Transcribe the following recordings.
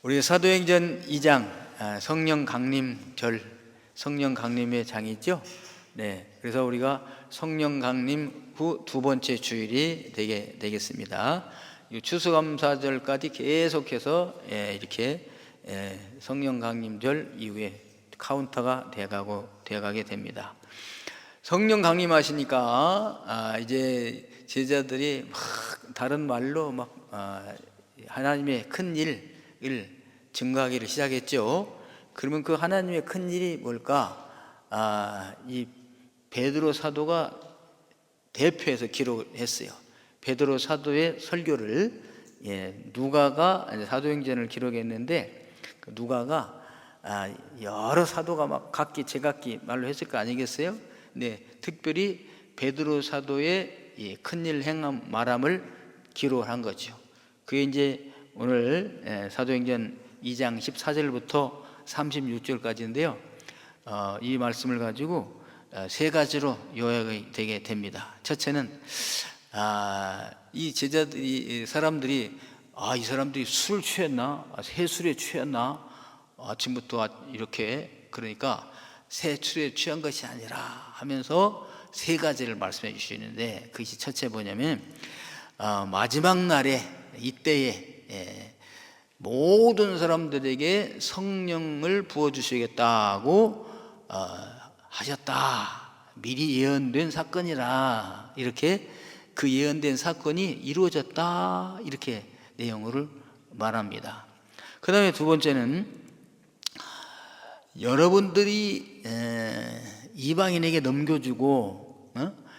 우리 사도행전 2장 성령 강림절, 성령 강림의 장이죠. 네, 그래서 우리가 성령 강림 후 두 번째 주일이 되겠습니다. 추수감사절까지 계속해서 이렇게 성령 강림절 이후에 카운터가 되어가게 됩니다. 성령 강림하시니까 이제 제자들이 막 다른 말로 막 하나님의 큰 일을 증거하기를 시작했죠. 그러면 그 하나님의 큰 일이 뭘까? 이 베드로 사도가 대표해서 기록을 했어요. 베드로 사도의 설교를 누가가 사도행전을 기록했는데, 그 누가가 여러 사도가 막 각기 제각기 말로 했을 거 아니겠어요? 네, 특별히 베드로 사도의 큰일 행함 말함을 기록한 거죠. 그게 이제 오늘 사도행전 2장 14절부터 36절까지인데요. 이 말씀을 가지고 세 가지로 요약이 되게 됩니다. 첫째는 이 제자들이, 사람들이 이 사람들이 술 취했나? 새술에 취했나? 아침부터 이렇게, 그러니까 새술에 취한 것이 아니라 하면서 세 가지를 말씀해 주시는데, 그것이 첫째 뭐냐면 마지막 날에 이때에 모든 사람들에게 성령을 부어주시겠다고 하셨다. 미리 예언된 사건이라, 이렇게 그 예언된 사건이 이루어졌다, 이렇게 내용을 말합니다. 그 다음에 두 번째는 여러분들이 이방인에게 넘겨주고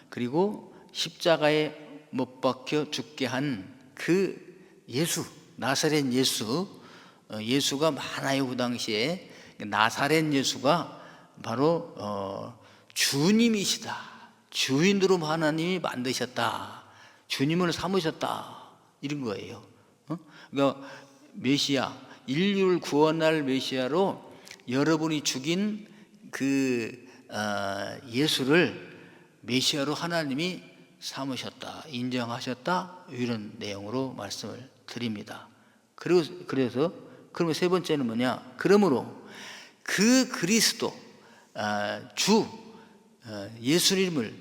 그리고 십자가에 못 박혀 죽게 한 그 예수, 나사렛 예수가 많아요. 그 당시에 나사렛 예수가 바로 주님이시다. 주인으로 하나님이 만드셨다. 주님을 삼으셨다. 이런 거예요. 그러니까 메시아, 인류를 구원할 메시아로 여러분이 죽인 그 예수를 메시아로 하나님이 삼으셨다, 인정하셨다, 이런 내용으로 말씀을 드립니다. 그래서 그러면 세 번째는 뭐냐? 그러므로 그 그리스도 주 예수님을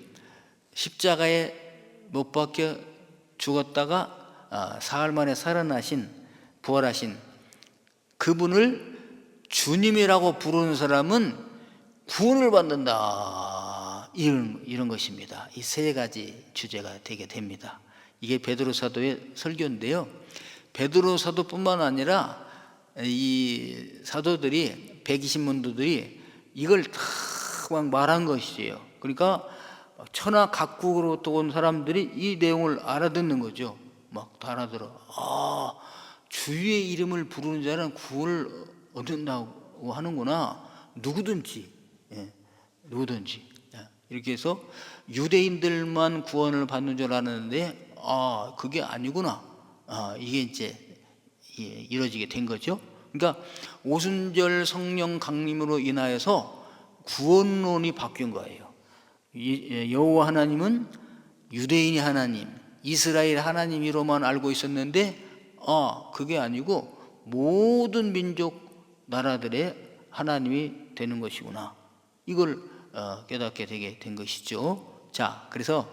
십자가에 못 박혀 죽었다가 사흘 만에 살아나신, 부활하신 그분을 주님이라고 부르는 사람은 구원을 받는다, 이런 것입니다. 이 세 가지 주제가 되게 됩니다. 이게 베드로 사도의 설교인데요. 베드로 사도뿐만 아니라 이 사도들이, 120문도들이 이걸 다 막 말한 것이에요. 그러니까 천하 각국으로부터 온 사람들이 이 내용을 알아듣는 거죠. 막 다 알아들어. 주의 이름을 부르는 자는 구원을 얻는다고 하는구나. 누구든지. 이렇게 해서 유대인들만 구원을 받는 줄 알았는데 그게 아니구나. 이게 이제 이루어지게 된 거죠. 그러니까 오순절 성령 강림으로 인하여서 구원론이 바뀐 거예요. 여호와 하나님은 유대인이 하나님, 이스라엘 하나님이로만 알고 있었는데 그게 아니고 모든 민족, 나라들의 하나님이 되는 것이구나. 이걸 깨닫게 되게 된 것이죠. 자, 그래서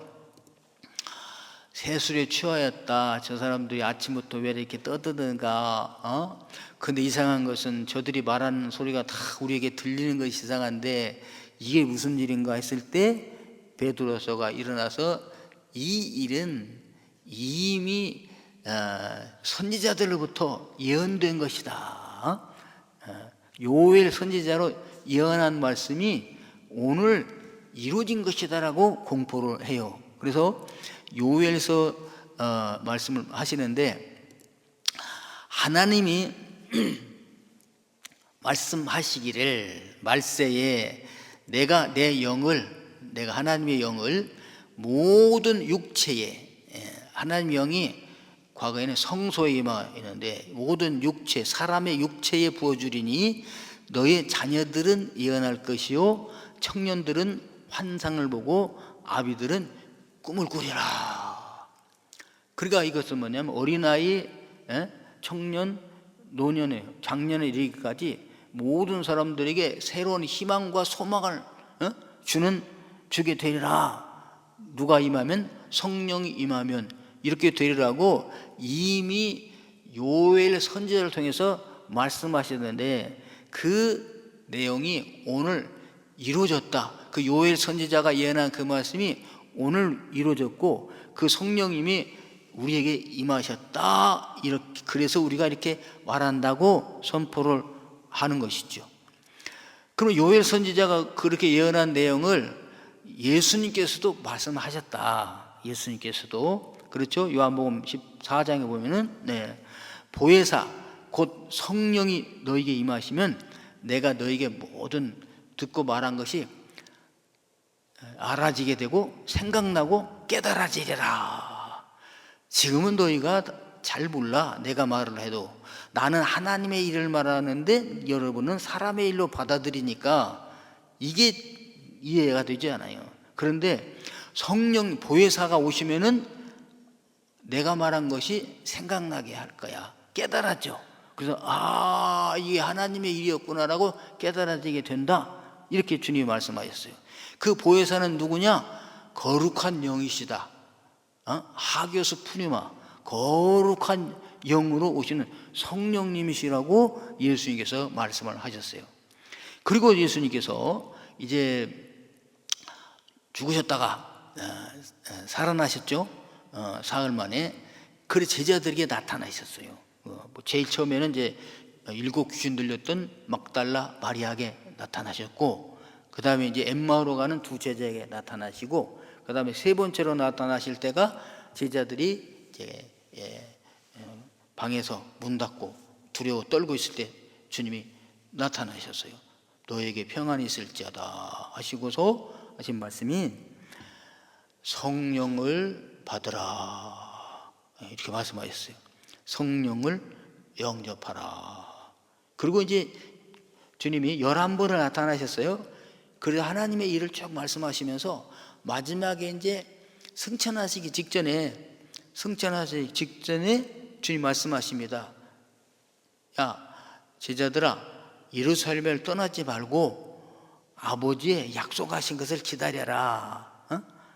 새술에 취하였다. 저 사람들이 아침부터 왜 이렇게 떠드는가? 근데 이상한 것은 저들이 말하는 소리가 다 우리에게 들리는 것이 이상한데 이게 무슨 일인가 했을 때 베드로서가 일어나서 이 일은 이미 선지자들로부터 예언된 것이다. 요엘 선지자로 예언한 말씀이 오늘 이루어진 것이다라고 공포를 해요. 그래서 요엘서 말씀을 하시는데, 하나님이 말씀하시기를 말세에 내가 하나님의 영을 모든 육체에, 하나님의 영이 과거에는 성소에 임하였는데 모든 육체, 사람의 육체에 부어주리니 너의 자녀들은 예언할 것이요 청년들은 환상을 보고 아비들은 꿈을 꾸리라. 그러니까 이것은 뭐냐면 어린아이, 청년, 노년에 작년에 이르기까지 모든 사람들에게 새로운 희망과 소망을 주게 되리라. 누가 임하면? 성령이 임하면 이렇게 되리라고 이미 요엘 선지자를 통해서 말씀하셨는데 그 내용이 오늘 이루어졌다. 그 요엘 선지자가 예언한 그 말씀이 오늘 이루어졌고 그 성령님이 우리에게 임하셨다. 이렇게 그래서 우리가 이렇게 말한다고 선포를 하는 것이죠. 그럼 요엘 선지자가 그렇게 예언한 내용을 예수님께서도 말씀하셨다. 예수님께서도 그렇죠. 요한복음 14장에 보면은 보혜사 곧 성령이 너에게 임하시면 내가 너에게 모든 듣고 말한 것이 알아지게 되고 생각나고 깨달아지리라. 지금은 너희가 잘 몰라. 내가 말을 해도 나는 하나님의 일을 말하는데 여러분은 사람의 일로 받아들이니까 이게 이해가 되지 않아요. 그런데 성령 보혜사가 오시면은 내가 말한 것이 생각나게 할 거야. 깨달아져. 그래서 이게 하나님의 일이었구나라고 깨달아지게 된다. 이렇게 주님이 말씀하셨어요. 그 보혜사는 누구냐? 거룩한 영이시다. 하교스 푸니마, 거룩한 영으로 오시는 성령님이시라고 예수님께서 말씀을 하셨어요. 그리고 예수님께서 이제 죽으셨다가 살아나셨죠. 사흘 만에. 그래 제자들에게 나타나셨어요. 제일 처음에는 이제 7 귀신 들렸던 막달라 마리아에게 나타나셨고, 그 다음에 이제 엠마오로 가는 2 제자에게 나타나시고, 그 다음에 3번째로 나타나실 때가 제자들이 이제 방에서 문 닫고 두려워 떨고 있을 때 주님이 나타나셨어요. 너에게 평안이 있을지어다 하시고서 하신 말씀이 성령을 받으라 이렇게 말씀하셨어요. 성령을 영접하라. 그리고 이제 주님이 11번을 나타나셨어요. 그래서 하나님의 일을 쭉 말씀하시면서 마지막에 이제 승천하시기 직전에 주님 말씀하십니다. 야 제자들아, 예루살렘을 떠나지 말고 아버지의 약속하신 것을 기다려라.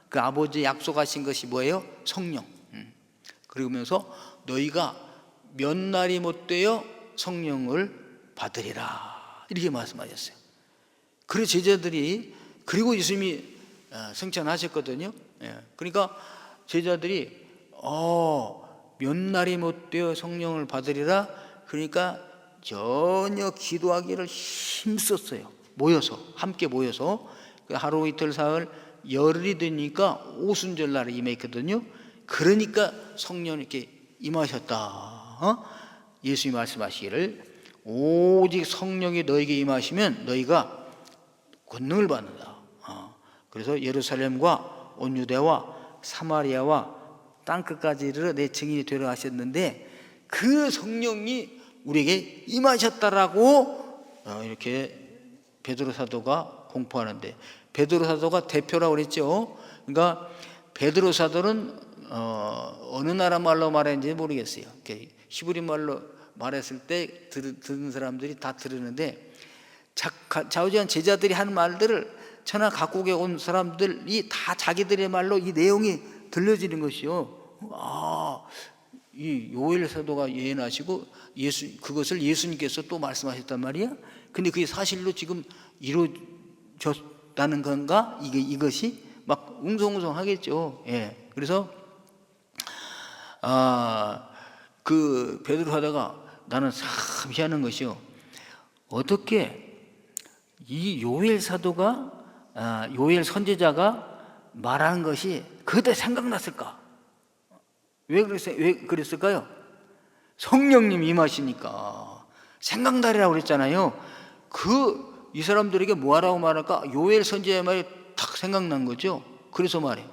그 아버지의 약속하신 것이 뭐예요? 성령. 그러면서 너희가 몇 날이 못 되어 성령을 받으리라 이렇게 말씀하셨어요. 그래서 제자들이, 그리고 예수님이 승천하셨거든요. 그러니까 제자들이 몇 날이 못 되어 성령을 받으리라. 그러니까 전혀 기도하기를 힘썼어요. 함께 모여서 하루 이틀 사흘 열흘이 되니까 오순절날에 임했거든요. 그러니까 성령이 이렇게 임하셨다. 예수님이 말씀하시기를 오직 성령이 너에게 임하시면 너희가 권능을 받는다. 그래서 예루살렘과 온 유대와 사마리아와 땅끝까지 이르러 내 증인이 되려 하셨는데 그 성령이 우리에게 임하셨다라고 이렇게 베드로 사도가 공포하는데, 베드로 사도가 대표라고 그랬죠. 그러니까 베드로 사도는 어느 나라 말로 말했는지 모르겠어요. 히브리 말로 말했을 때 듣는 사람들이 다 들으는데 좌우지간 제자들이 하는 말들을 천하 각국에 온 사람들이 다 자기들의 말로 이 내용이 들려지는 것이요. 이 요엘 사도가 예언하시고 그것을 예수님께서 또 말씀하셨단 말이야. 근데 그게 사실로 지금 이루어졌다는 건가? 이것이 막 웅성웅성하겠죠. 그래서 그 베드로 하다가 나는 참 희한한 것이요. 어떻게 이 요엘 사도가 요엘 선지자가 말한 것이 그때 생각났을까? 왜 그랬을까요? 성령님 임하시니까 생각나리라고 그랬잖아요. 이 사람들에게 뭐하라고 말할까? 요엘 선지자의 말이 딱 생각난 거죠. 그래서 말해요.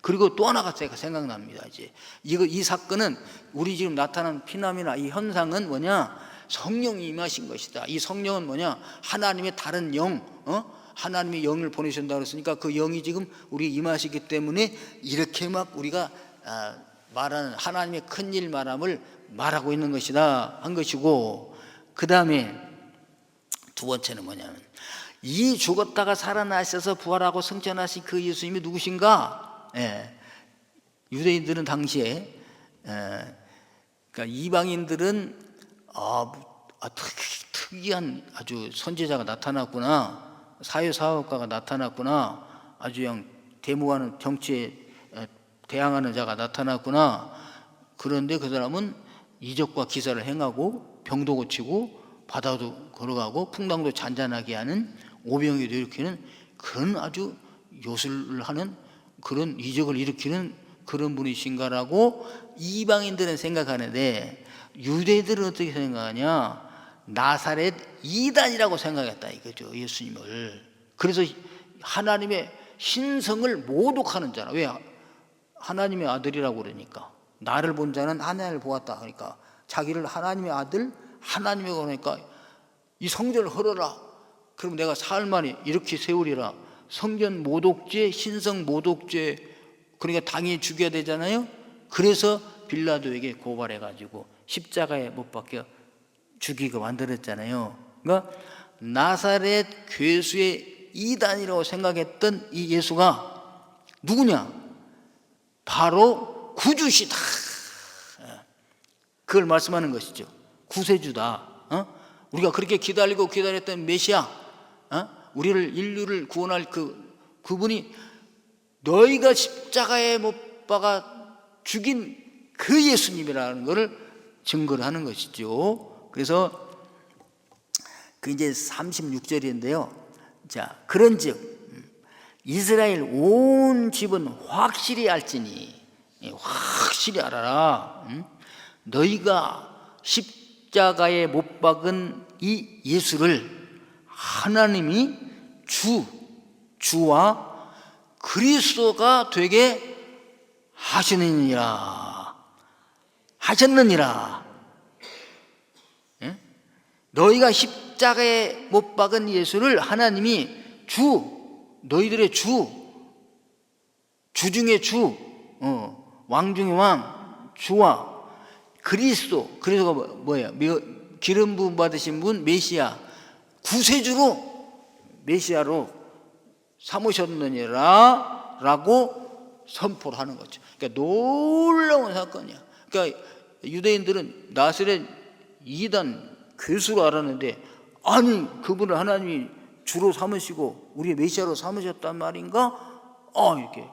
그리고 또 하나가 생각납니다. 이제 이 사건은 우리 지금 나타난 피남이나 이 현상은 뭐냐? 성령이 임하신 것이다. 이 성령은 뭐냐? 하나님의 다른 영, 하나님의 영을 보내신다고 그랬으니까 그 영이 지금 우리 임하시기 때문에 이렇게 막 우리가 말하는 하나님의 큰일 말함을 말하고 있는 것이다 한 것이고, 그 다음에 두 번째는 뭐냐면 이 죽었다가 살아나셔서 부활하고 승천하신 그 예수님이 누구신가? 유대인들은 당시에 그러니까 이방인들은 특이한 아주 선지자가 나타났구나, 사회사업가가 나타났구나, 아주 그냥 대무하는 정치에 대항하는 자가 나타났구나. 그런데 그 사람은 이적과 기사를 행하고 병도 고치고 바다도 걸어가고 풍랑도 잔잔하게 하는, 오병이도 일으키는 그런 아주 요술을 하는 그런 이적을 일으키는 그런 분이신가라고 이방인들은 생각하는데, 유대인들은 어떻게 생각하냐? 나사렛 이단이라고 생각했다 이거죠, 예수님을. 그래서 하나님의 신성을 모독하는 자라. 왜? 하나님의 아들이라고 그러니까. 나를 본 자는 하나님을 보았다 그러니까 자기를 하나님의 아들, 하나님의 그러니까 이 성전을 헐어라, 그럼 내가 사흘만에 이렇게 세우리라. 성전 모독죄, 신성 모독죄, 그러니까 당연히 죽여야 되잖아요. 그래서 빌라도에게 고발해가지고 십자가에 못 박혀 죽이고 만들었잖아요. 그러니까 나사렛 괴수의 이단이라고 생각했던 이 예수가 누구냐? 바로 구주시다, 그걸 말씀하는 것이죠. 구세주다. 우리가 그렇게 기다리고 기다렸던 메시아, 우리를, 인류를 구원할 그분이 너희가 십자가에 못 박아 죽인 그 예수님이라는 것을 증거를 하는 것이죠. 그래서 그 이제 36절인데요. 자, 그런즉 이스라엘 온 집은 확실히 알지니, 확실히 알아라. 너희가 십자가에 못 박은 이 예수를 하나님이 주와 그리스도가 되게 하셨느니라. 너희가 십자가에 못 박은 예수를 하나님이 너희들의 주 중에 왕 중에 왕, 주와 그리스도가 뭐예요? 기름 부음 받으신 분, 메시아, 구세주로, 메시아로 삼으셨느니라 라고 선포를 하는 거죠. 그러니까 놀라운 사건이야. 그러니까 유대인들은 나사렛 이단 괴수로 알았는데, 아니 그분을 하나님이 주로 삼으시고 우리의 메시아로 삼으셨단 말인가? 이렇게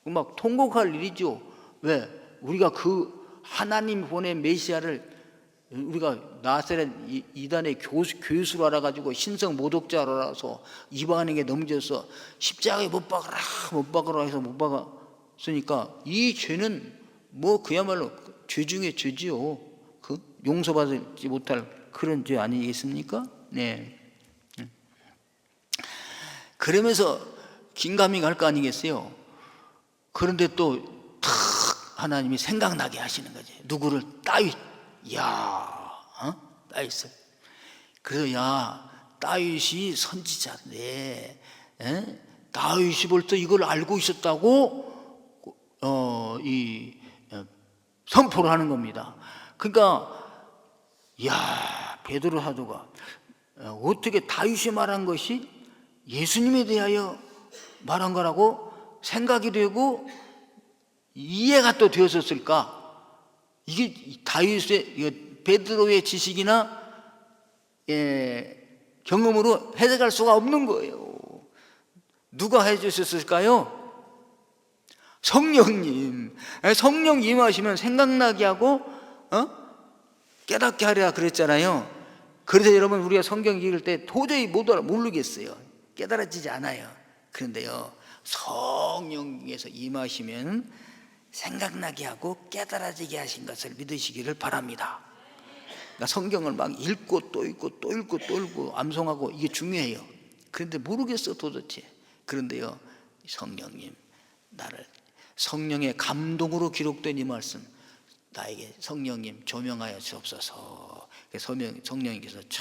막 통곡할 일이죠. 왜? 우리가 그 하나님 보낸 메시아를 우리가 나사렛 이단의 괴수로 알아가지고 신성 모독자로 알아서 이방인에게 넘겨서 십자가에 못 박으라 해서 못 박았으니까 이 죄는 뭐 그야말로 죄 중에 죄지요. 그 용서받지 못할 그런 죄 아니겠습니까? 네. 그러면서 긴가민가 할 거 아니겠어요? 그런데 또 탁 하나님이 생각나게 하시는 거지. 누구를? 다윗. 다윗을. 그래서 다윗이 선지자인데, 다윗이 벌써 이걸 알고 있었다고 선포를 하는 겁니다. 그러니까 베드로 사도가 어떻게 다윗이 말한 것이 예수님에 대하여 말한 거라고 생각이 되고 이해가 또 되었을까? 이게 다윗의, 베드로의 지식이나 경험으로 해석할 수가 없는 거예요. 누가 해주셨을까요? 성령님. 성령 임하시면 생각나게 하고 깨닫게 하리라 그랬잖아요. 그래서 여러분, 우리가 성경 읽을 때 도저히 모르겠어요. 깨달아지지 않아요. 그런데요, 성령에서 임하시면 생각나게 하고 깨달아지게 하신 것을 믿으시기를 바랍니다. 그러니까 성경을 막 읽고 또 읽고 또 읽고 또 읽고 암송하고 이게 중요해요. 그런데 모르겠어 도대체. 그런데요, 성령님, 나를 성령의 감동으로 기록된 이 말씀, 나에게 성령님 조명하여 주옵소서. 성령님께서 촥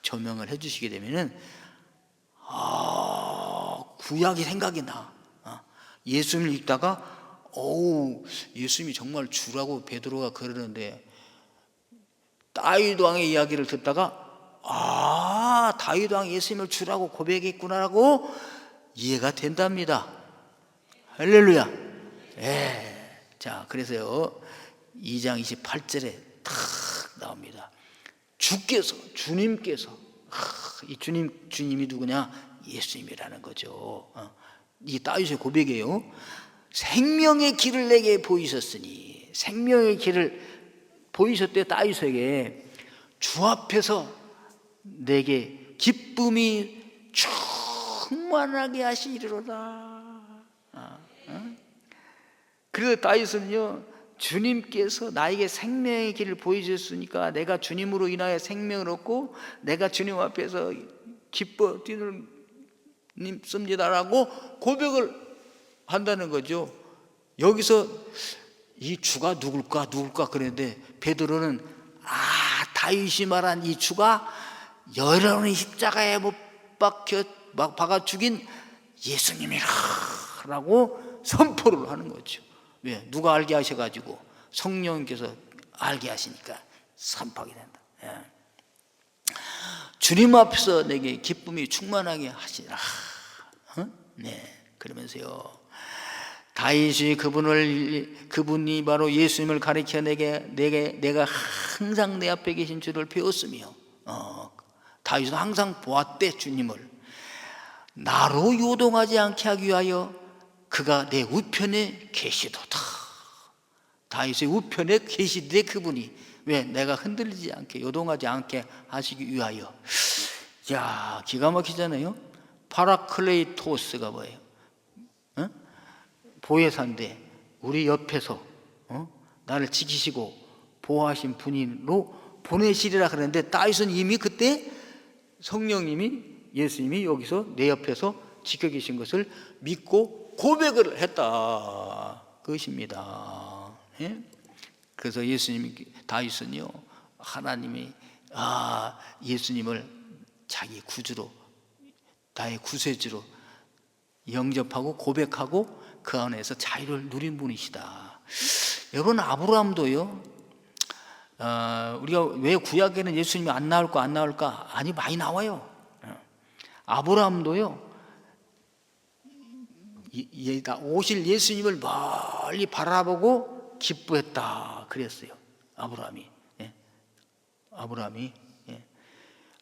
조명을 해주시게 되면은 구약이 생각이 나. 예수님을 읽다가 예수님이 정말 주라고 베드로가 그러는데 다윗 왕의 이야기를 듣다가 다윗 왕이 예수님을 주라고 고백했구나라고 이해가 된답니다. 할렐루야. 예. 자, 그래서요 2장 28절에 탁 나옵니다. 주님께서 이 주님이 누구냐? 예수님이라는 거죠. 이 다윗의 고백이에요. 생명의 길을 내게 보이셨으니, 생명의 길을 보이셨대. 다윗에게 주 앞에서 내게 기쁨이 충만하게 하시리로다. 그래서 다윗은요, 주님께서 나에게 생명의 길을 보여주셨으니까 내가 주님으로 인하여 생명을 얻고 내가 주님 앞에서 기뻐 뛰놀습니다라고 고백을 한다는 거죠. 여기서 이 주가 누굴까 그랬는데 베드로는 다윗이 말한 이 주가 여러분의 십자가에 못 박아 죽인 예수님이라고 선포를 하는 거죠. 왜? 누가 알게 하셔가지고 성령께서 알게 하시니까 선포하게 된다. 주님 앞에서 내게 기쁨이 충만하게 하시라. 네, 그러면서요 다윗이 그분이 바로 예수님을 가리켜 내가 항상 내 앞에 계신 주를 배웠으며, 다윗은 항상 보았대. 주님을 나로 요동하지 않게 하기 위하여 그가 내 우편에 계시도다. 다윗의 우편에 계시되 그분이 왜? 내가 흔들리지 않게 요동하지 않게 하시기 위하여. 야, 기가 막히잖아요. 파라클레이토스가 뭐예요? 보혜사인데 우리 옆에서 나를 지키시고 보호하신 분으로 보내시리라 그랬는데, 다윗은 이미 그때 성령님이, 예수님이 여기서 내 옆에서 지켜 계신 것을 믿고 고백을 했다 그것입니다. 예? 그래서 다윗은요 하나님이 예수님을 자기 구주로, 나의 구세주로 영접하고 고백하고 그 안에서 자유를 누린 분이시다. 여러분, 아브라함도요, 우리가 왜 구약에는 예수님이 안 나올까? 아니, 많이 나와요. 아브라함도요 오실 예수님을 멀리 바라보고 기뻐했다 그랬어요. 아브라함이.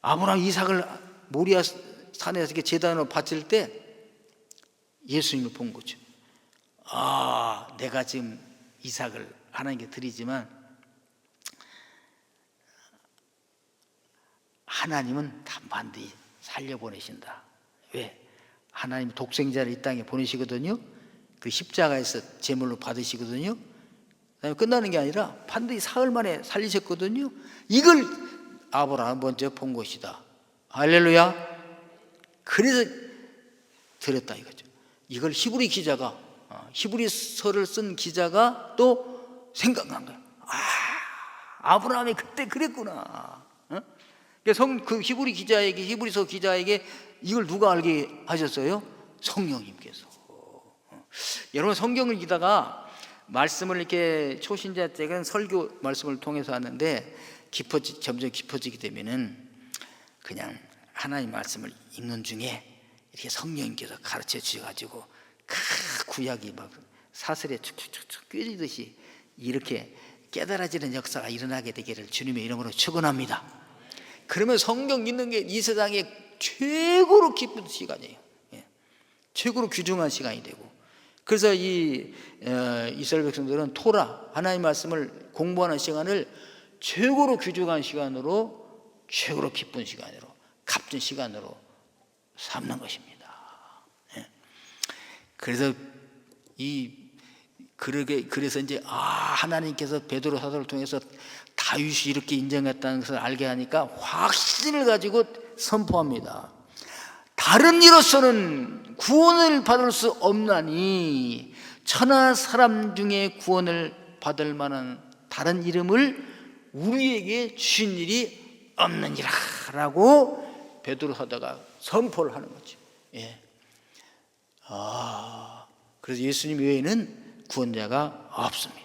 아브라함 이삭을 모리아 산에서 이렇게 제단으로 바칠 때 예수님을 본 거죠. 내가 지금 이삭을 하나님께 드리지만 하나님은 반드시 살려보내신다. 왜? 하나님 독생자를 이 땅에 보내시거든요. 그 십자가에서 제물로 받으시거든요. 끝나는 게 아니라 반드시 사흘 만에 살리셨거든요. 이걸 아브라함 먼저 본 것이다. 할렐루야. 그래서 드렸다 이거죠. 이걸 히브리서를 쓴 기자가 또 생각난 거예요. 아브라함이 그때 그랬구나. 그 히브리서 기자에게 이걸 누가 알게 하셨어요? 성령님께서. 여러분, 성경을 읽다가 말씀을 이렇게 초신자 때는 설교 말씀을 통해서 하는데 점점 깊어지게 되면은 그냥 하나님 말씀을 읽는 중에 이렇게 성령님께서 가르쳐 주셔가지고 구약이 막 사슬에 축축축축 꿰지듯이 이렇게 깨달아지는 역사가 일어나게 되기를 주님의 이름으로 축원합니다. 그러면 성경 읽는 게 이 세상에 최고로 기쁜 시간이에요. 최고로 귀중한 시간이 되고, 그래서 이스라엘 백성들은 토라, 하나님 말씀을 공부하는 시간을 최고로 귀중한 시간으로, 최고로 기쁜 시간으로, 값진 시간으로 삼는 것입니다. 그래서 그래서 이제 하나님께서 베드로 사도를 통해서 다윗이 이렇게 인정했다는 것을 알게 하니까 확신을 가지고 선포합니다. 다른 이로서는 구원을 받을 수 없나니 천하 사람 중에 구원을 받을 만한 다른 이름을 우리에게 주신 일이 없느니라 라고 베드로 사도가 선포를 하는 거죠. 그래서 예수님 외에는 구원자가 없습니다.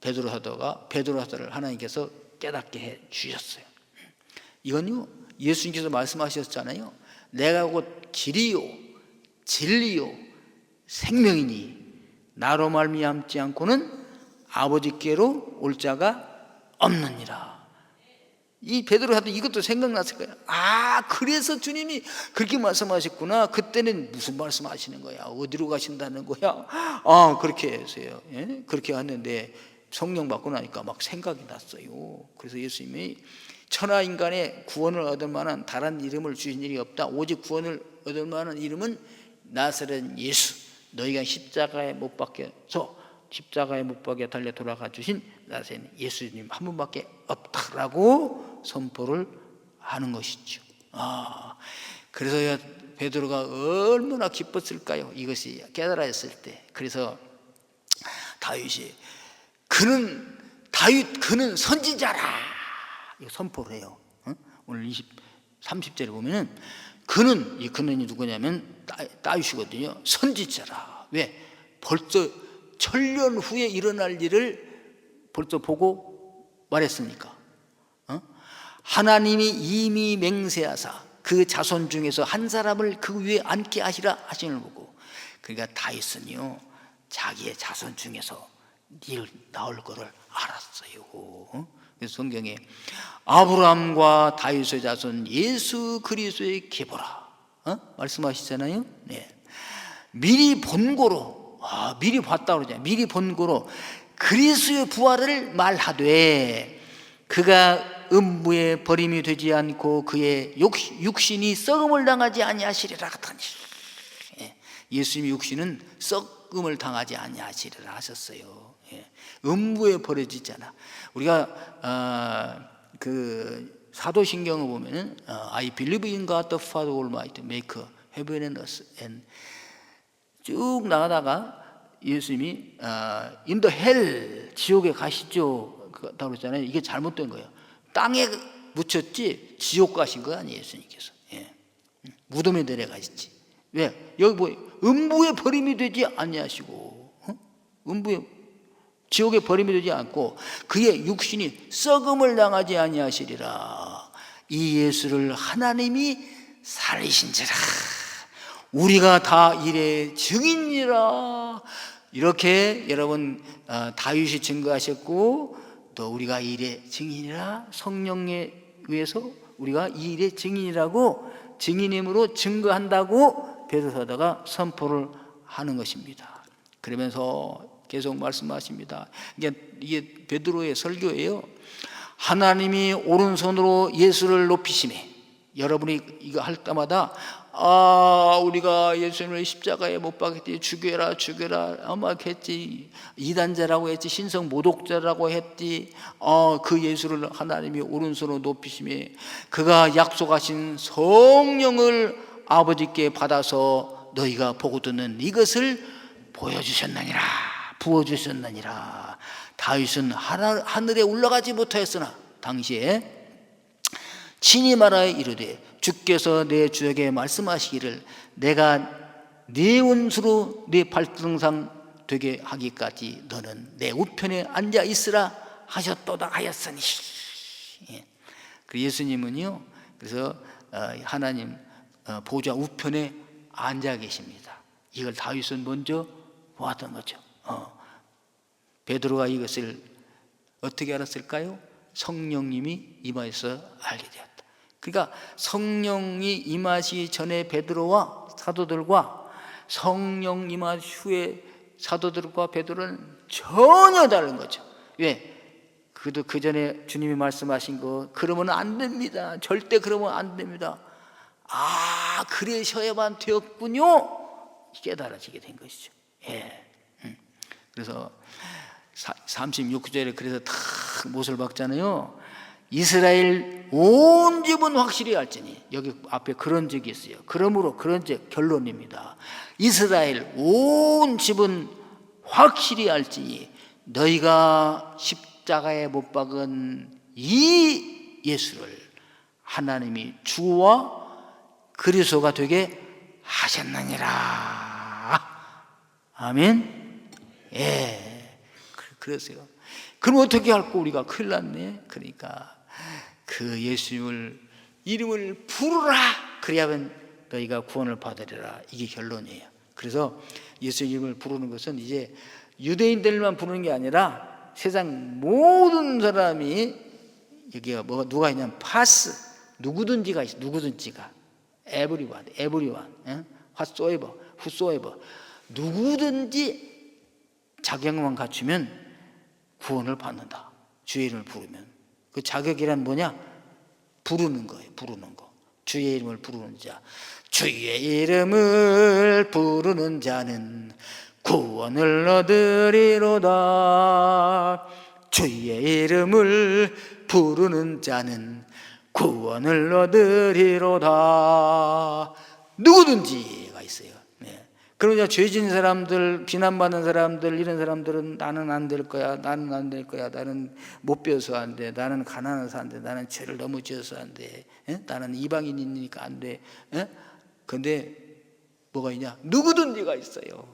베드로 사도를 하나님께서 깨닫게 해 주셨어요. 이건요, 예수님께서 말씀하셨잖아요. 내가 곧 길이요 진리요 생명이니 나로 말미암지 않고는 아버지께로 올 자가 없느니라. 이 베드로한테 이것도 생각났을 거예요. 그래서 주님이 그렇게 말씀하셨구나. 그때는 무슨 말씀하시는 거야? 어디로 가신다는 거야? 그렇게 했어요. 예? 그렇게 하는데 성령 받고 나니까 막 생각이 났어요. 그래서 예수님이 천하 인간의 구원을 얻을 만한 다른 이름을 주신 일이 없다. 오직 구원을 얻을 만한 이름은 나사렛 예수, 너희가 십자가에 못 박혀서 십자가에 못 박혀 달려 돌아가 주신 나사렛 예수님 한 분밖에 없다라고 선포를 하는 것이죠. 그래서 베드로가 얼마나 기뻤을까요? 이것이 깨달았을 때. 그래서 다윗이 그는 선지자라 이거 선포를 해요. 오늘 30절에 보면은 그는이 누구냐면 다윗이거든요. 선지자라. 왜? 벌써 천년 후에 일어날 일을 벌써 보고 말했으니까. 하나님이 이미 맹세하사 그 자손 중에서 한 사람을 그 위에 앉게 하시라 하심을 보고, 그러니까 다윗은요 자기의 자손 중에서 나올 거를 알았어요. 그래서 성경에 아브라함과 다윗의 자손 예수 그리스도의 계보라 말씀하시잖아요. 네. 미리 본고로 미리 봤다 그러잖아요. 미리 본고로 그리스도의 부활을 말하되 그가 음부에 버림이 되지 않고 그의 육신이 썩음을 당하지 아니하시리라 하더니, 예수님의 육신은 썩음을 당하지 아니하시리라 하셨어요. 음부에 버려지잖아. 우리가 그 사도신경을 보면은 I believe in God the Father Almighty, make heaven and earth, and 쭉 나가다가 예수님이 in the hell, 지옥에 가시죠 라고 그랬잖아요. 이게 잘못된 거예요. 땅에 묻혔지 지옥 가신 거 아니에요. 예수님께서 무덤에 내려가셨지. 왜? 여기 뭐 음부에 버림이 되지 아니하시고 음부에 지옥에 버림이 되지 않고 그의 육신이 썩음을 당하지 아니하시리라. 이 예수를 하나님이 살리신지라 우리가 다 이래 증인이라. 이렇게 여러분 다윗이 증거하셨고 또 우리가 이 일의 증인이라, 성령에 의해서 우리가 이 일의 증인이라고 증인임으로 증거한다고 베드로사도가 선포를 하는 것입니다. 그러면서 계속 말씀하십니다. 이게 베드로의 설교예요. 하나님이 오른손으로 예수를 높이시매. 여러분이 이거 할 때마다 우리가 예수님을 십자가에 못 박았지, 죽여라 막 했지, 이단자라고 했지, 신성 모독자라고 했지. 그 예수를 하나님이 오른손으로 높이시매 그가 약속하신 성령을 아버지께 받아서 너희가 보고 듣는 이것을 보여주셨느니라, 부어주셨느니라. 다윗은 하늘에 올라가지 못하였으나 당시에 친히 말하여 이르되 주께서 내 주에게 말씀하시기를 내가 네 원수로 네 발등상 되게 하기까지 너는 내 우편에 앉아 있으라 하셨도다 하였으니. 그 예수님은요 그래서 하나님 보좌 우편에 앉아 계십니다. 이걸 다윗은 먼저 보았던 거죠. 베드로가 이것을 어떻게 알았을까요? 성령님이 임하여서 알게 되었다. 그러니까 성령이 임하시 전에 베드로와 사도들과 성령 임하 후에 사도들과 베드로는 전혀 다른 거죠. 왜? 그도 그 전에 주님이 말씀하신 거 그러면 안 됩니다. 절대 그러면 안 됩니다. 그러셔야만 되었군요. 깨달아지게 된 것이죠. 그래서 36절에 그래서 탁 못을 박잖아요. 이스라엘 온 집은 확실히 알지니. 여기 앞에 그런 적이 있어요. 그러므로 그런 적 결론입니다. 이스라엘 온 집은 확실히 알지니 너희가 십자가에 못 박은 이 예수를 하나님이 주와 그리스도가 되게 하셨느니라. 아멘. 그랬어요. 그럼 어떻게 할까? 우리가 큰일 났네. 그러니까 그 예수님을 이름을 부르라. 그래야만 너희가 구원을 받으리라. 이게 결론이에요. 그래서 예수 이름을 부르는 것은 이제 유대인들만 부르는 게 아니라 세상 모든 사람이, 여기가 뭐가 누가 있냐면 파스, 누구든지가 있어. 누구든지가 everyone, whatsoever, whosoever, 누구든지 자격만 갖추면 구원을 받는다. 주의 이름을 부르면. 그 자격이란 뭐냐? 부르는 거예요. 부르는 거. 주의 이름을 부르는 자. 주의 이름을 부르는 자는 구원을 얻으리로다. 주의 이름을 부르는 자는 구원을 얻으리로다. 누구든지가 있어요. 그러자 죄 지은 사람들, 비난받는 사람들, 이런 사람들은 나는 안 될 거야, 나는 안 될 거야, 나는 못 배워서 안 돼, 나는 가난해서 안 돼, 나는 죄를 너무 지어서 안 돼, 나는 이방인이니까 안 돼. 근데 뭐가 있냐? 누구든지가 있어요.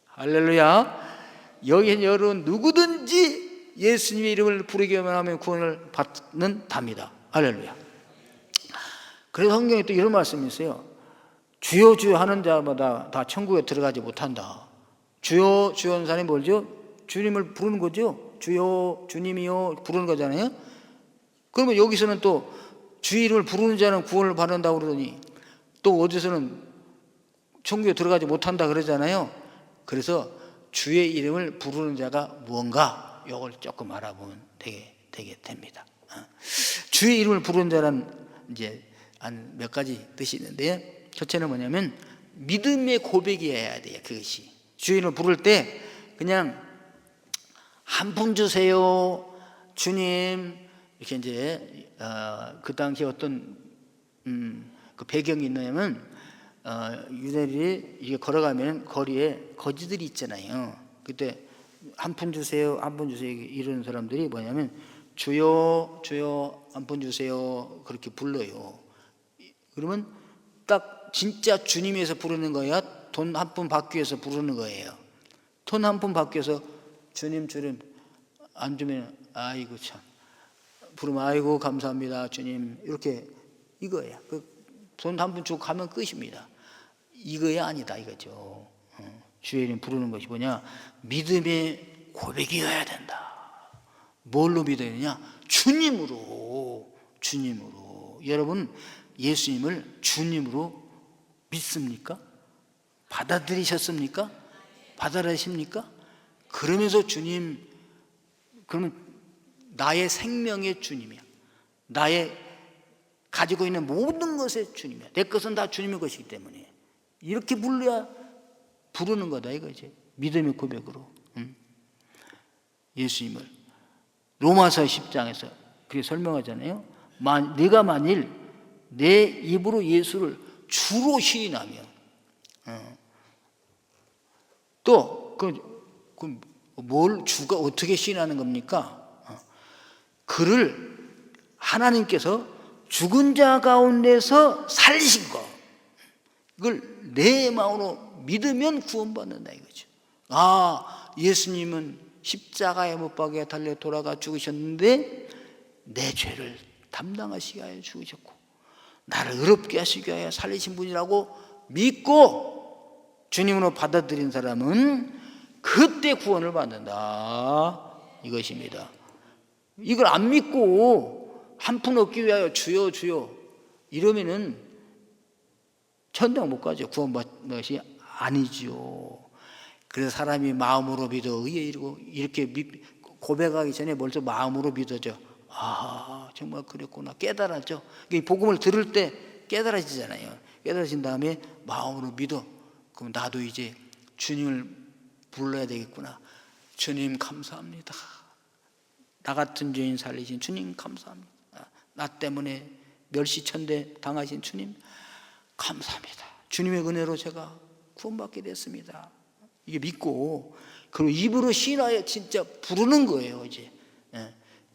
할렐루야. 여기 여러분 누구든지 예수님의 이름을 부르기만 하면 구원을 받는 답니다. 할렐루야. 그래서 성경에 또 이런 말씀이 있어요. 주여 주여 하는 자마다 다 천국에 들어가지 못한다. 주여 주여 하는 사람이 뭘죠? 주님을 부르는 거죠. 주여 주님이요 부르는 거잖아요. 그러면 여기서는 또 주의 이름을 부르는 자는 구원을 받는다고 그러더니 또 어디서는 천국에 들어가지 못한다 그러잖아요. 그래서 주의 이름을 부르는 자가 무언가 이걸 조금 알아보면 되게 됩니다. 주의 이름을 부르는 자는 이제 한 몇 가지 뜻이 있는데요. 첫째는 뭐냐면 믿음의 고백이어야 돼요. 그것이 주의 이름을 부를 때 그냥 한 푼 주세요 주님 이렇게 이제 그 당시에 어떤 그 배경이 있냐면 유대인들이 이게 걸어가면 거리에 거지들이 있잖아요. 그때 한 푼 주세요, 한 푼 주세요 이러는 사람들이 뭐냐면 주여 주여 한 푼 주세요 그렇게 불러요. 그러면 딱 진짜 주님에서 부르는 거야? 돈 한 푼 받기 위해서 부르는 거예요. 돈 한 푼 받기 위해서 주님 주님 안 주면 아이고 참 부르면 아이고 감사합니다 주님 이렇게 이거예요. 돈 한 푼 주고 가면 끝입니다. 이거야 아니다 이거죠. 주의 이름 부르는 것이 뭐냐? 믿음의 고백이어야 된다. 뭘로 믿어야 되냐? 주님으로. 여러분 예수님을 주님으로 믿습니까? 받아들이셨습니까? 받아들이십니까? 그러면서 주님, 그러면 나의 생명의 주님이야. 나의 가지고 있는 모든 것의 주님이야. 내 것은 다 주님의 것이기 때문에 이렇게 불러야 부르는 거다 이거지. 믿음의 고백으로. 예수님을 로마서 10장에서 그렇게 설명하잖아요. 네가 만일 내 입으로 예수를 주로 시인하면 또 뭘 주가 어떻게 시인하는 겁니까? 그를 하나님께서 죽은 자 가운데서 살리신 거 이걸 내 마음으로 믿으면 구원받는다 이거죠. 아 예수님은 십자가에 못 박혀 달려 돌아가 죽으셨는데 내 죄를 담당하시기 위하여 죽으셨고 나를 의롭게 하시기 위하여 살리신 분이라고 믿고 주님으로 받아들인 사람은 그때 구원을 받는다 이것입니다. 이걸 안 믿고 한 푼 얻기 위하여 주여 주여 이러면은 천당 못 가죠. 구원받는 것이 아니죠. 그래서 사람이 마음으로 믿어 의에 이르고 이렇게 고백하기 전에 벌써 마음으로 믿어져. 아 정말 그랬구나 깨달았죠. 복음을 들을 때 깨달아지잖아요. 깨달아진 다음에 마음으로 믿어. 그럼 나도 이제 주님을 불러야 되겠구나. 주님 감사합니다. 나 같은 죄인 살리신 주님 감사합니다. 나 때문에 멸시천대 당하신 주님 감사합니다. 주님의 은혜로 제가 구원받게 됐습니다. 이게 믿고 그리고 입으로 신하여 진짜 부르는 거예요. 이제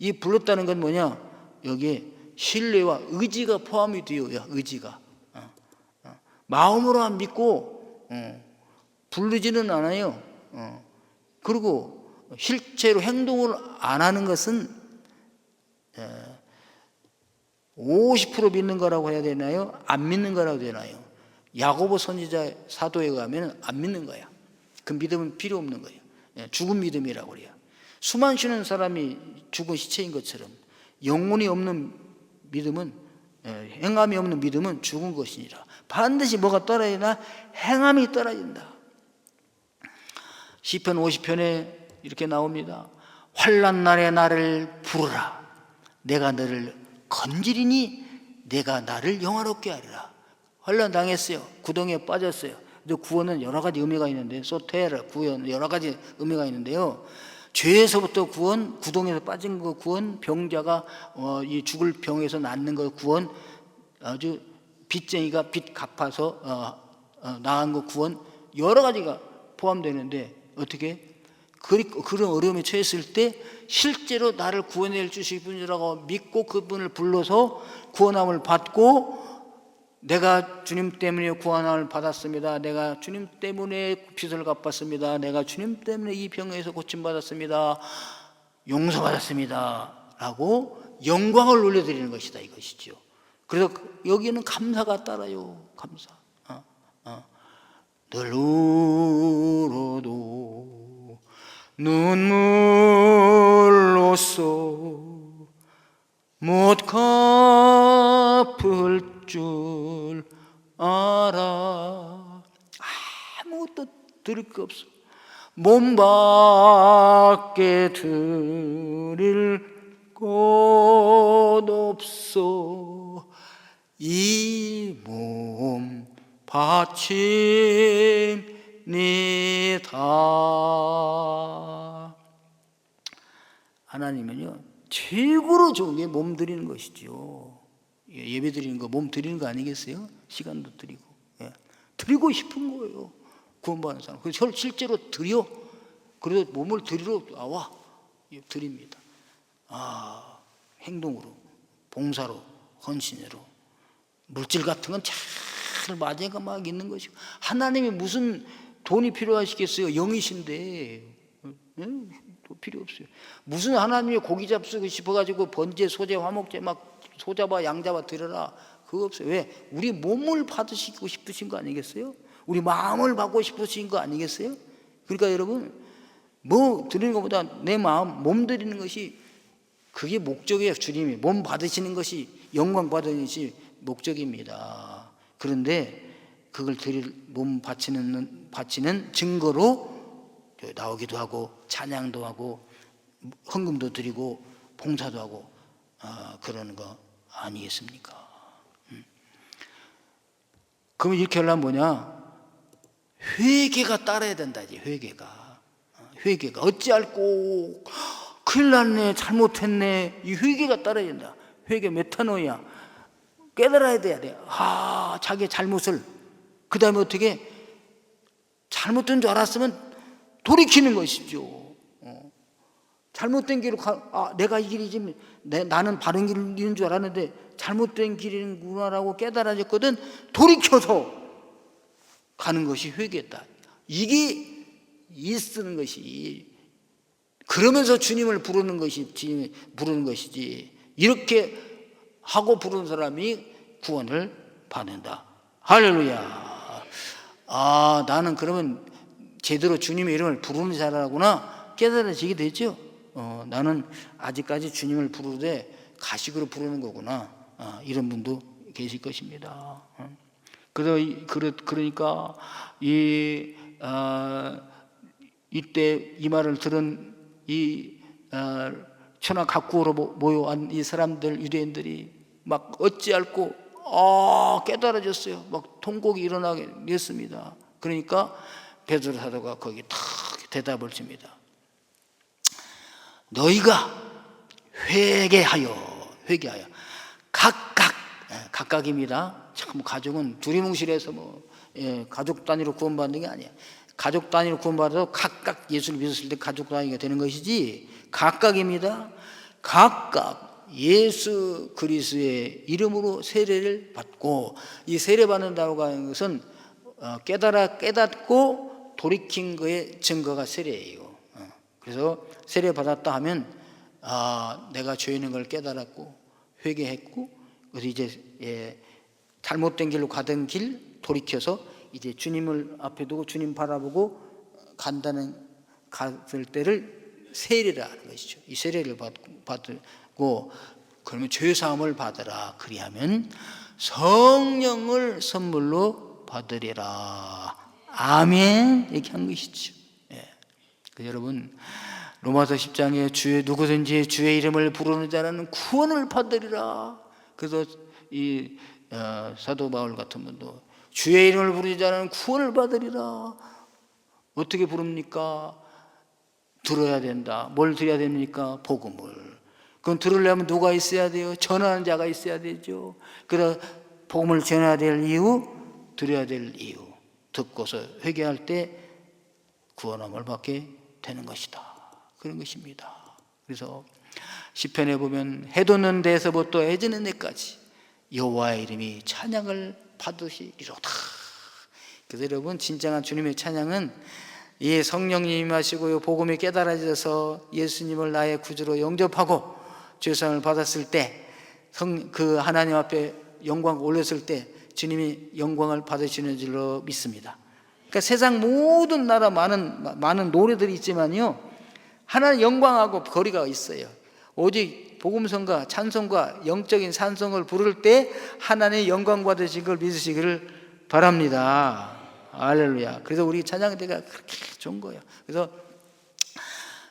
이 불렀다는 건 뭐냐? 여기에 신뢰와 의지가 포함이 되어요. 의지가 마음으로만 믿고 부르지는 않아요. 그리고 실제로 행동을 안 하는 것은 50% 믿는 거라고 해야 되나요? 안 믿는 거라고 되나요? 야고보 선지자 사도에 가면 안 믿는 거야. 그 믿음은 필요 없는 거예요. 죽은 믿음이라고 그래요. 숨 안 쉬는 사람이 죽은 시체인 것처럼 영혼이 없는 믿음은, 행함이 없는 믿음은 죽은 것이니라. 반드시 뭐가 떨어지나? 행함이 떨어진다. 시편 50편에 이렇게 나옵니다. 환난 날에 나를 부르라. 내가 너를 건지리니 내가 나를 영화롭게 하리라. 환난 당했어요. 구덩이에 빠졌어요. 근데 구원은 여러 가지 의미가 있는데, 소테라 구원 여러 가지 의미가 있는데요. 죄에서부터 구원, 구덩이에서 빠진 거 구원, 병자가 이 죽을 병에서 낫는 거 구원, 아주 빚쟁이가 빚 갚아서 나은 거 구원, 여러 가지가 포함되는데, 어떻게 그런 어려움에 처했을 때 실제로 나를 구원해 주실 분이라고 믿고 그분을 불러서 구원함을 받고, 내가 주님 때문에 구원함을 받았습니다. 내가 주님 때문에 빚을 갚았습니다. 내가 주님 때문에 이 병에서 고침받았습니다. 용서받았습니다. 라고 영광을 올려드리는 것이다, 이것이죠. 그래서 여기는 감사가 따라요. 감사. 늘 울어도 눈물로써 못 갚을 줄 알아. 아무것도 드릴 거 없어. 몸밖에 드릴 것 없어. 이 몸 바칩니다. 하나님은요, 최고로 좋은 게 몸 드리는 것이죠. 예배 드리는 거, 몸 드리는 거 아니겠어요? 시간도 드리고, 드리고 싶은 거예요. 구원받는 사람. 그래서 실제로 드려. 그래서 몸을 드리러 나와 드립니다. 행동으로, 봉사로, 헌신으로. 물질 같은 건 잘 맞아가 막 있는 것이고, 하나님이 무슨 돈이 필요하시겠어요? 영이신데 돈 필요 없어요. 무슨 하나님이 고기 잡수고 싶어가지고 번제, 소제, 화목제 막 소 잡아 양 잡아 드려라, 그거 없어요. 왜? 우리 몸을 받으시고 싶으신 거 아니겠어요? 우리 마음을 받고 싶으신 거 아니겠어요? 그러니까 여러분, 뭐 드리는 것보다 내 마음, 몸 드리는 것이 그게 목적이에요. 주님이 몸 받으시는 것이, 영광 받으는 것이 목적입니다. 그런데 그걸 몸 바치는 증거로 나오기도 하고, 찬양도 하고, 헌금도 드리고, 봉사도 하고, 그러는 거 아니겠습니까? 그럼 이렇게 하려면 뭐냐? 회개가 따라야 된다. 이제 회개가 어찌할꼬, 큰일 났네, 잘못했네, 이 회개가 따라야 된다. 회개 메타노이야. 깨달아야 돼. 자기의 잘못을. 그 다음에 어떻게? 잘못된 줄 알았으면 돌이키는 것이죠. 잘못된 길로 내가 이 길이지, 나는 바른 길인 줄 알았는데 잘못된 길이구나라고 깨달아졌거든. 돌이켜서 가는 것이 회개다. 이게 있는 것이, 그러면서 주님을 부르는 것이지. 이렇게 하고 부르는 사람이 구원을 받는다. 할렐루야. 나는 그러면 제대로 주님의 이름을 부르는 자라구나 깨달아지게 되죠. 나는 아직까지 주님을 부르되 가식으로 부르는 거구나. 이런 분도 계실 것입니다. 그러니까 이때 이 말을 들은 이 천하 각국으로 모여온 이 사람들, 유대인들이 막 어찌할꼬 깨달아졌어요. 막 통곡이 일어나게 됐습니다. 그러니까 베드로 사도가 거기 탁 대답을 줍니다. 너희가 회개하여 각각입니다. 참 가족은 두리뭉실해서 가족 단위로 구원받는 게 아니야. 가족 단위로 구원받아서 각각 예수를 믿었을 때 가족 단위가 되는 것이지, 각각입니다. 각각 예수 그리스도의 이름으로 세례를 받고, 이 세례 받는다고 하는 것은 깨닫고 돌이킨 거의 증거가 세례예요. 그래서 세례 받았다 하면 내가 죄 있는 걸 깨달았고 회개했고, 그래서 이제 잘못된 길로 가던 길 돌이켜서 이제 주님을 앞에 두고 주님 바라보고 갔을 때를 세례라 하는 것이죠. 이 세례를 받고 그러면 죄 사함을 받으라. 그리하면 성령을 선물로 받으리라. 아멘. 이렇게 한 것이죠. 여러분, 로마서 10장에 누구든지 주의 이름을 부르는 자는 구원을 받으리라. 그래서 이 사도 바울 같은 분도 주의 이름을 부르는 자는 구원을 받으리라. 어떻게 부릅니까? 들어야 된다. 뭘 들어야 됩니까? 복음을. 그럼 들으려면 누가 있어야 돼요? 전하는 자가 있어야 되죠. 그래서 복음을 전해야 될 이유, 들어야 될 이유, 듣고서 회개할 때 구원함을 받게 되는 것이다. 그런 것입니다. 그래서 시편에 보면 해 돋는 데에서부터 해 지는 데까지 여호와의 이름이 찬양을 받으시리로다. 그래서 여러분, 진정한 주님의 찬양은 이 성령님이 임하시고 복음이 깨달아져서 예수님을 나의 구주로 영접하고 죄사함을 받았을 때 그 하나님 앞에 영광 올렸을 때 주님이 영광을 받으시는 줄로 믿습니다. 그러니까 세상 모든 나라 많은 노래들이 있지만요, 하나님 영광하고 거리가 있어요. 오직 복음성과 찬송과 영적인 찬송을 부를 때 하나님의 영광 받으신 걸 믿으시기를 바랍니다. 할렐루야. 그래서 우리 찬양대가 그렇게 좋은 거예요. 그래서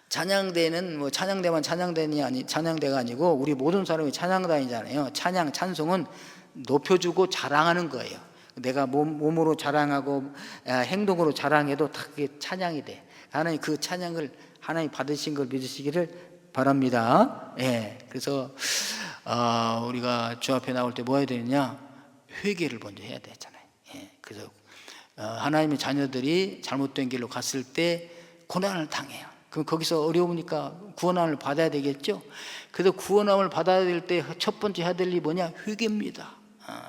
찬양대는 뭐 찬양대만 찬양대가 아니고 우리 모든 사람이 찬양단이잖아요. 찬양, 찬송은 높여주고 자랑하는 거예요. 내가 몸으로 자랑하고 행동으로 자랑해도 다 그게 찬양이 돼. 하나님 그 찬양을 하나님 받으신 걸 믿으시기를 바랍니다. 그래서 우리가 주 앞에 나올 때 뭐 해야 되느냐? 회개를 먼저 해야 되잖아요. 그래서 하나님의 자녀들이 잘못된 길로 갔을 때 고난을 당해요. 그럼 거기서 어려우니까 구원함을 받아야 되겠죠. 그래서 구원함을 받아야 될 때 첫 번째 해야 될 일이 뭐냐? 회개입니다.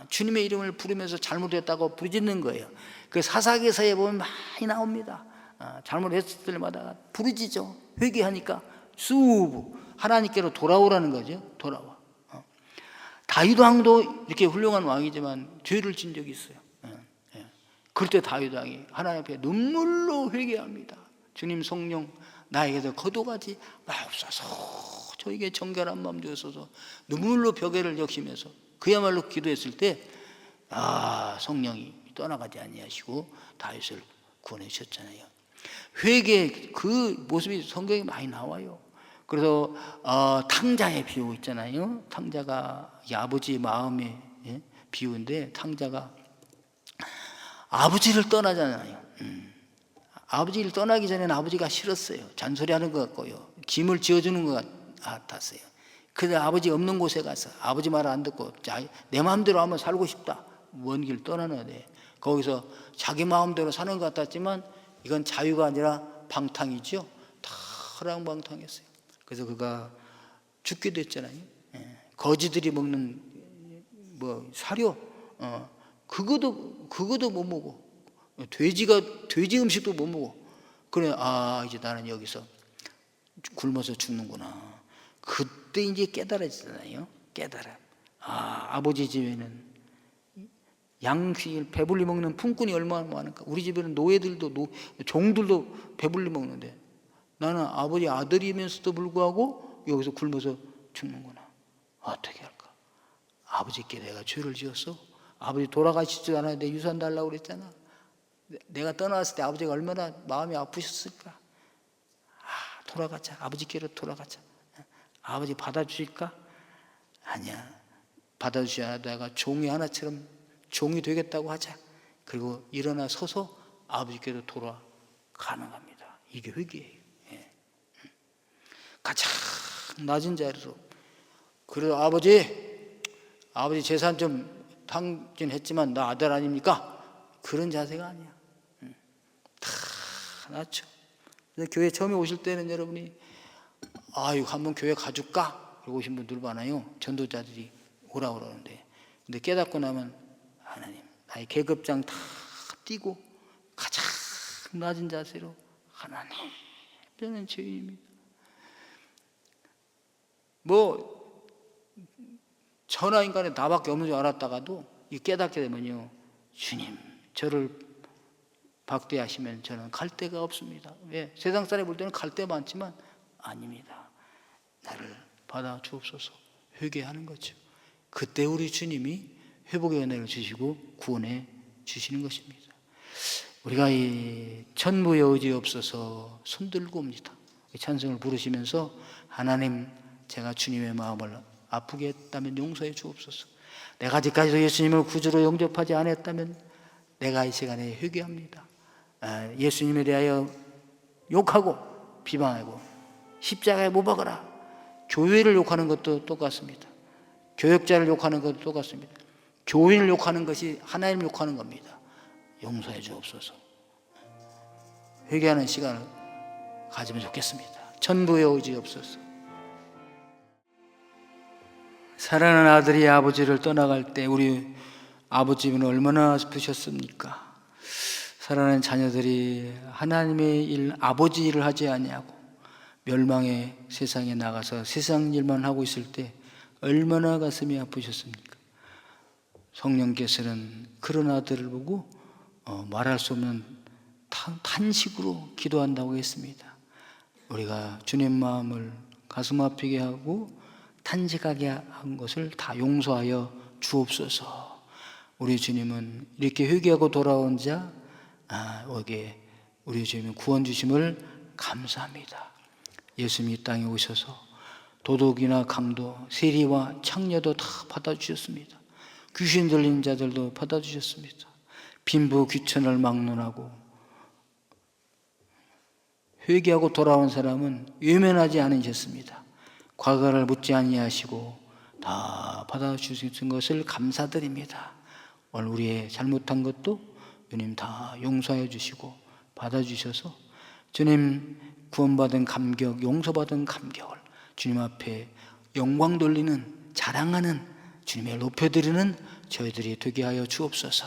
주님의 이름을 부르면서 잘못했다고 부르짖는 거예요. 그 사사기서에 보면 많이 나옵니다. 잘못했을 때마다 부르짖죠. 회개하니까 쑥 하나님께로 돌아오라는 거죠. 돌아와. 다윗 왕도 이렇게 훌륭한 왕이지만 죄를 진 적이 있어요. 그럴 때 다윗 왕이 하나님 앞에 눈물로 회개합니다. 주님, 성령 나에게서 거두가지 마옵소서. 저에게 정결한 마음 주옵소서. 눈물로 벽에를 적시면서 그야말로 기도했을 때 성령이 떠나가지 아니하시고 다윗을 구원해 주셨잖아요. 회개 그 모습이 성경에 많이 나와요. 그래서 탕자의 비유 있잖아요. 탕자가 아버지 마음의 비유인데, 탕자가 아버지를 떠나잖아요. 아버지를 떠나기 전에는 아버지가 싫었어요. 잔소리하는 것 같고요, 짐을 지어주는 것 같았어요. 그래서 아버지 없는 곳에 가서 아버지 말 안 듣고 내 마음대로 한번 살고 싶다. 먼 길 떠나는 데 거기서 자기 마음대로 사는 것 같았지만 이건 자유가 아니라 방탕이죠. 다 허랑방탕했어요. 그래서 그가 죽게 됐잖아요. 거지들이 먹는 사료, 그거도 못 먹어. 돼지 음식도 못 먹어. 그래, 이제 나는 여기서 굶어서 죽는구나. 그때 이제 깨달아지잖아요. 깨달아. 아버지 집에는 양식을 배불리 먹는 품꾼이 얼마나 많을까. 우리 집에는 노예들도 종들도 배불리 먹는데 나는 아버지 아들이면서도 불구하고 여기서 굶어서 죽는구나. 어떻게 할까? 아버지께 내가 죄를 지었어? 아버지 돌아가시지도 않아요. 내 유산 달라고 그랬잖아. 내가 떠나왔을 때 아버지가 얼마나 마음이 아프셨을까? 돌아가자. 아버지께로 돌아가자. 아버지 받아주실까? 아니야. 받아주지 않아도 내가 종이 하나처럼 종이 되겠다고 하자. 그리고 일어나 서서 아버지께로 돌아가는 겁니다. 이게 회개예요. 가장 낮은 자리로. 그래서 아버지 재산 좀 탕진했지만 나 아들 아닙니까? 그런 자세가 아니야. 다 낮죠. 교회 처음에 오실 때는 여러분이 한번 교회 가줄까? 그러고 오신 분들 많아요. 전도자들이 오라고 그러는데, 근데 깨닫고 나면 하나님, 나의 계급장 다 띄고 가장 낮은 자세로 하나님 저는 죄인입니다. 뭐 천하 인간에 나밖에 없는 줄 알았다가도 이 깨닫게 되면요, 주님 저를 박대하시면 저는 갈 데가 없습니다. 왜? 세상 사람이 볼 때는 갈 데 많지만 아닙니다. 나를 받아 주옵소서. 회개하는 거죠. 그때 우리 주님이 회복의 은혜를 주시고 구원해 주시는 것입니다. 우리가 이 천부의 의지 없어서 손들고 옵니다. 이 찬송을 부르시면서 하나님, 제가 주님의 마음을 아프게 했다면 용서해 주옵소서. 내가 아직까지도 예수님을 구주로 영접하지 않았다면 내가 이 시간에 회개합니다. 예수님에 대하여 욕하고 비방하고 십자가에 못 박아라, 교회를 욕하는 것도 똑같습니다. 교역자를 욕하는 것도 똑같습니다. 교인을 욕하는 것이 하나님을 욕하는 겁니다. 용서해 주옵소서. 회개하는 시간을 가지면 좋겠습니다. 천부의 의지 없어서. 사랑하는 아들이 아버지를 떠나갈 때 우리 아버지는 얼마나 슬프셨습니까? 사랑하는 자녀들이 하나님의 일, 아버지 일을 하지 아니하고 멸망의 세상에 나가서 세상 일만 하고 있을 때 얼마나 가슴이 아프셨습니까? 성령께서는 그런 아들을 보고 말할 수 없는 탄식으로 기도한다고 했습니다. 우리가 주님 마음을 가슴 아프게 하고 탄식하게 한 것을 다 용서하여 주옵소서. 우리 주님은 이렇게 회개하고 돌아온 자, 여기에 우리 주님은 구원 주심을 감사합니다. 예수님이 이 땅에 오셔서 도둑이나 강도, 세리와 창녀도 다 받아주셨습니다. 귀신 들린 자들도 받아주셨습니다. 빈부 귀천을 막론하고 회개하고 돌아온 사람은 외면하지 않으셨습니다. 과거를 묻지 아니하시고 다 받아주신 것을 감사드립니다. 오늘 우리의 잘못한 것도 주님 다 용서해 주시고 받아주셔서 주님 구원받은 감격, 용서받은 감격을 주님 앞에 영광 돌리는, 자랑하는, 주님을 높여드리는 저희들이 되게 하여 주옵소서.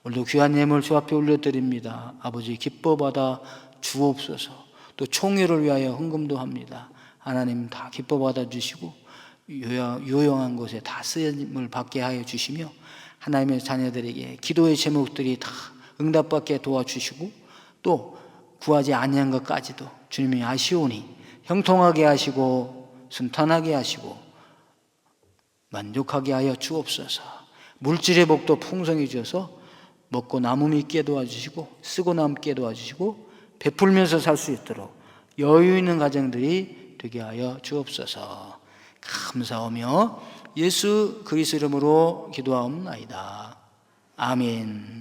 오늘도 귀한 예물 주 앞에 올려드립니다. 아버지 기뻐 받아 주옵소서. 또 총회를 위하여 헌금도 합니다. 하나님 다 기뻐 받아 주시고 요용한 곳에 다 쓰임을 받게 하여 주시며 하나님의 자녀들에게 기도의 제목들이 다 응답받게 도와주시고 또 구하지 아니한 것까지도 주님이 아시오니 형통하게 하시고 순탄하게 하시고 만족하게 하여 주옵소서. 물질의 복도 풍성히 주셔서 먹고 남음이 있게 도와주시고 쓰고 남게 도와주시고 베풀면서 살 수 있도록 여유 있는 가정들이 되게 하여 주옵소서. 감사하며 예수 그리스도 이름으로 기도하옵나이다. 아멘.